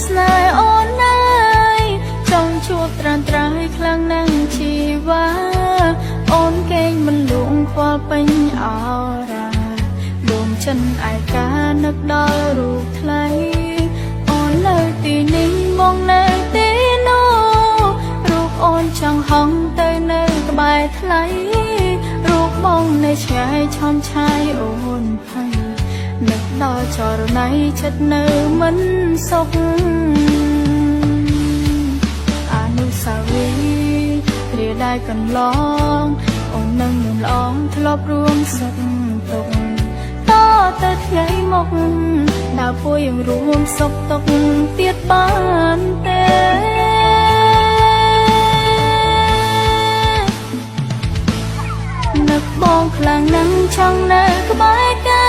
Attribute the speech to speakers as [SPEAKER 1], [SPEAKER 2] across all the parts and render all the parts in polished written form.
[SPEAKER 1] ស្នេហ៍អូនណាយចង់ជួបត្រានត្រើយខ្លាំងណាស់ជីវ៉ាអូនកេងមិនលួងខ្វល់ពេញអរាដួងចិនឯកានឹកដល់រូបថ្លៃអូននៅទីនេះមកនៅទីនោះរូបអូនចង់ហងទៅនៅក្បែរថ្លៃរូបបងនៅឆ្ងាយឆោមឆាយអូនភ័យនឹកដល់ចរណៃចិត្តនៅមិនសុខអនុស្សាវរីយ៍រាដៃកន្លងអូននឹងមានល្អងធ្លាប់រួមសុខទុក្ខតទៅថ្ងៃមកដើរពួយยังរួមសុខទុក្ខទៀតបានទេនឹកបងខ្លាំងណាស់ចង់នៅក្បែរកា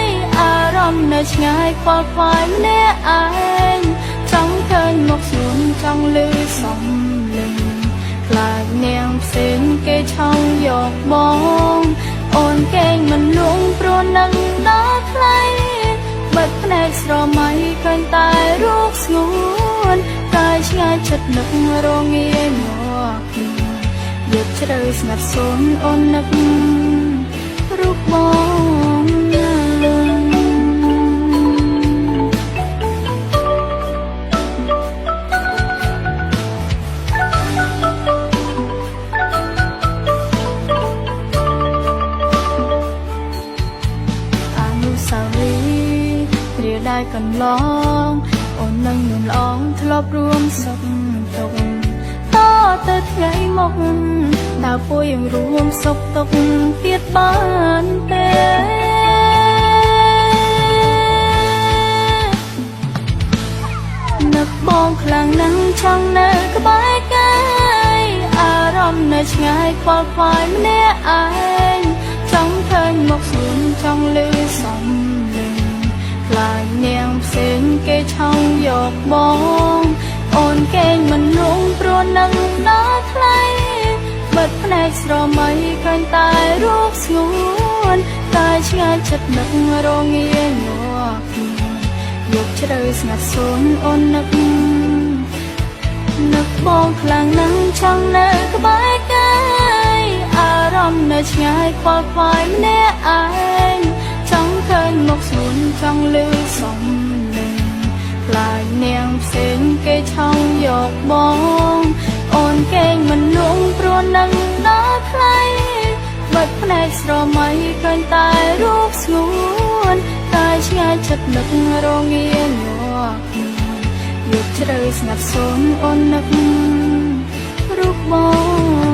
[SPEAKER 1] យអារម្មណ៍នៅឆ្ងាយខ្វល់ខ្វាយម្នាក់ឯងចង់ឃើញមកស្រួនចង់លឺសំឡេងខ្លាចនាងផ្សេងគេឆောင်းយកបងអូនកេងមិនលួងព្រោះនឹងដល់ថ្លៃបិទភ្នែកស្រមៃឃើញតែរូបស្ងួនកាយឆ្ងាយចិត្តនឹករងាមកយកជ្រៅស្ងាត់សូនអូននឹករូបបងរាដៃកន្លងអូននឹងមានល្អងធ្លាប់រួមសុខទុក្ខតទៅថ្ងៃមកដើរពួយยังរួមសុខទុក្ខទៀតបានទេនឹកបងខ្លាំងណាស់ចង់នៅក្បែរកាយអារម្មណ៍នៅឆ្ងាយខ្វល់ខ្វាយម្នាក់ឯងចង់ឃើញមកស្រួនចង់លឺសំឡេងខ្លាចនាងផ្សេងគេឆောင်းយកបងអូនកេងមិនលួងព្រោះនឹងដល់ថ្លៃបិទភ្នែកស្រមៃឃើញតែរូបស្ងួនតែឆ្ងាយចិត្តនឹករងាយកយកជ្រៅស្ងាត់សូនអូននឹកបងខ្លាំងណាស់ចង់នៅក្បែរកាយអារម្មណ៍នៅឆ្ងាយខ្វល់ខ្វាយម្នាក់ឯងចង់ឃើញមកស្រួនចង់លឺសំឡេងខ្លាចនាងផ្សេងគេឆောင်းយកបងអូនកេងមិនលួងព្រោះនឹងដល់ថ្លៃបិទភ្នែកស្រមៃឃើញតែរូបស្ងួនតែឆ្ងាយចិត្តនឹករងាយកជ្រៅស្ងាត់សូនអូននឹករូបបង